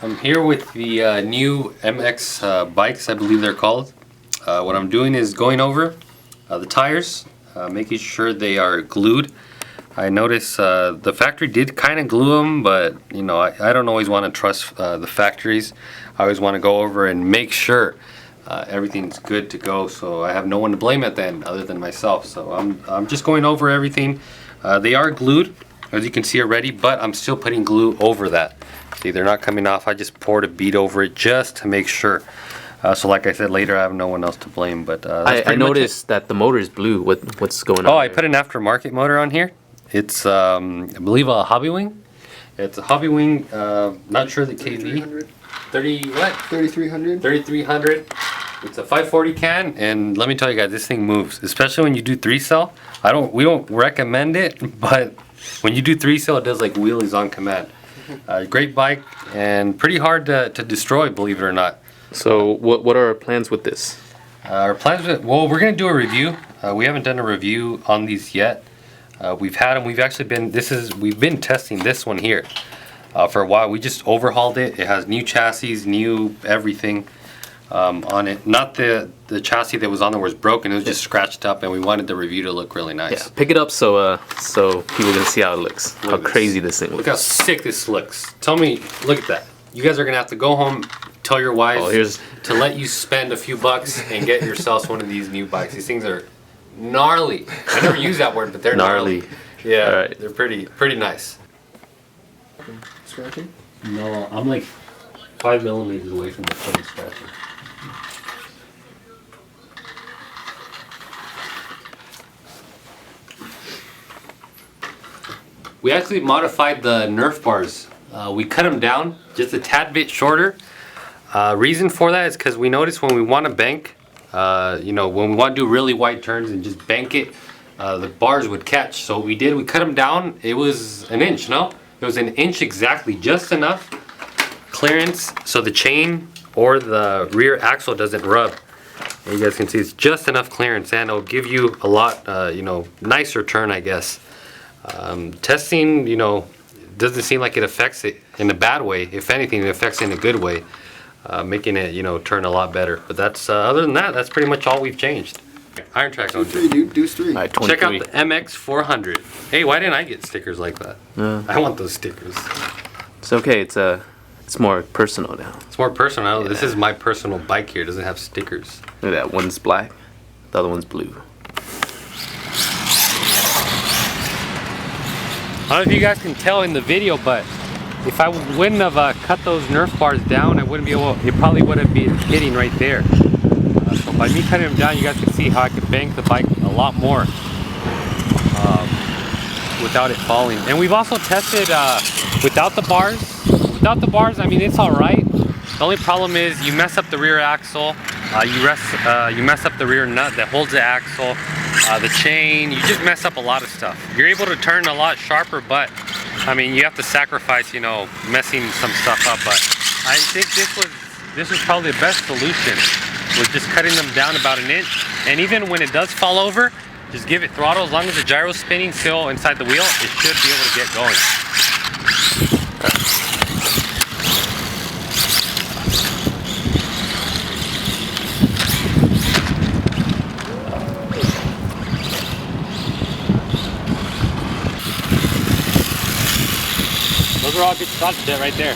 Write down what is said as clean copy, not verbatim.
I'm here with the new MX bikes, I believe they're called. What I'm doing is going over the tires, making sure they are glued. I noticed the factory did kind of glue them, but you know, I don't always want to trust the factories. I always want to go over and make sure everything's good to go, so I have no one to blame at the end other than myself. So I'm just going over everything. They are glued, as you can see already, but I'm still putting glue over that. See, they're not coming off. I just poured a bead over it just to make sure. So like I said, later I have no one else to blame. But I noticed that the motor is blue. What's going on? Oh, I put an aftermarket motor on here. It's I believe a Hobby Wing. It's a Hobby Wing. Not sure the KV. 3300. 3300. It's a 540 can, and let me tell you guys, this thing moves. Especially when you do 3-cell. We don't recommend it, but when you do 3-cell, it does like wheelies on command. Great bike and pretty hard to destroy, believe it or not. So what are our plans with this? Our plans with, well, we're gonna do a review. We haven't done a review on these yet. We've had them. We've actually been. We've been testing this one here for a while. We just overhauled it. It has new chassis, new everything on it. Not the chassis that was on there was broken. It was just scratched up, and we wanted the review to look really nice. Yeah, pick it up so people can see how it looks. How crazy this thing looks. Look how sick this looks. Tell me, look at that. You guys are gonna have to go home, tell your wife to let you spend a few bucks and get yourselves one of these new bikes. These things are gnarly. I never use that word, but they're gnarly. Yeah, all right. They're pretty nice. Scratching? No, I'm like 5 millimeters away from the phone scratching. We actually modified the Nerf bars. We cut them down just a tad bit shorter. Reason for that is because we noticed when we want to bank, you know, when we want to do really wide turns and just bank it, the bars would catch. So what we did, we cut them down. It was an inch, no? It was an inch exactly, just enough clearance so the chain or the rear axle doesn't rub. And you guys can see it's just enough clearance, and it'll give you a lot, you know, nicer turn, I guess. Testing, you know, doesn't seem like it affects it in a bad way. If anything, it affects it in a good way, making it, you know, turn a lot better. But that's other than that, that's pretty much all we've changed. Iron Track on Deuce 3. Right, check out the MX400. Hey, why didn't I get stickers like that? I want those stickers. It's okay. It's more personal now. It's more personal. Yeah. This is my personal bike here. It doesn't have stickers. Look at that. One's black, the other one's blue. I don't know if you guys can tell in the video, but if I wouldn't have cut those Nerf bars down, I wouldn't be able. It probably would have been hitting right there. So by me cutting them down, you guys can see how I could bank the bike a lot more without it falling. And we've also tested without the bars. Without the bars, I mean, it's all right. The only problem is you mess up the rear axle. You mess up the rear nut that holds the axle. The chain, you just mess up a lot of stuff. You're able to turn a lot sharper, but I mean, you have to sacrifice, you know, messing some stuff up. But I think this was probably the best solution, was just cutting them down about an inch. And even when it does fall over, just give it throttle. As long as the gyro's spinning still inside the wheel, it should be able to get going. Those are all good shots right there.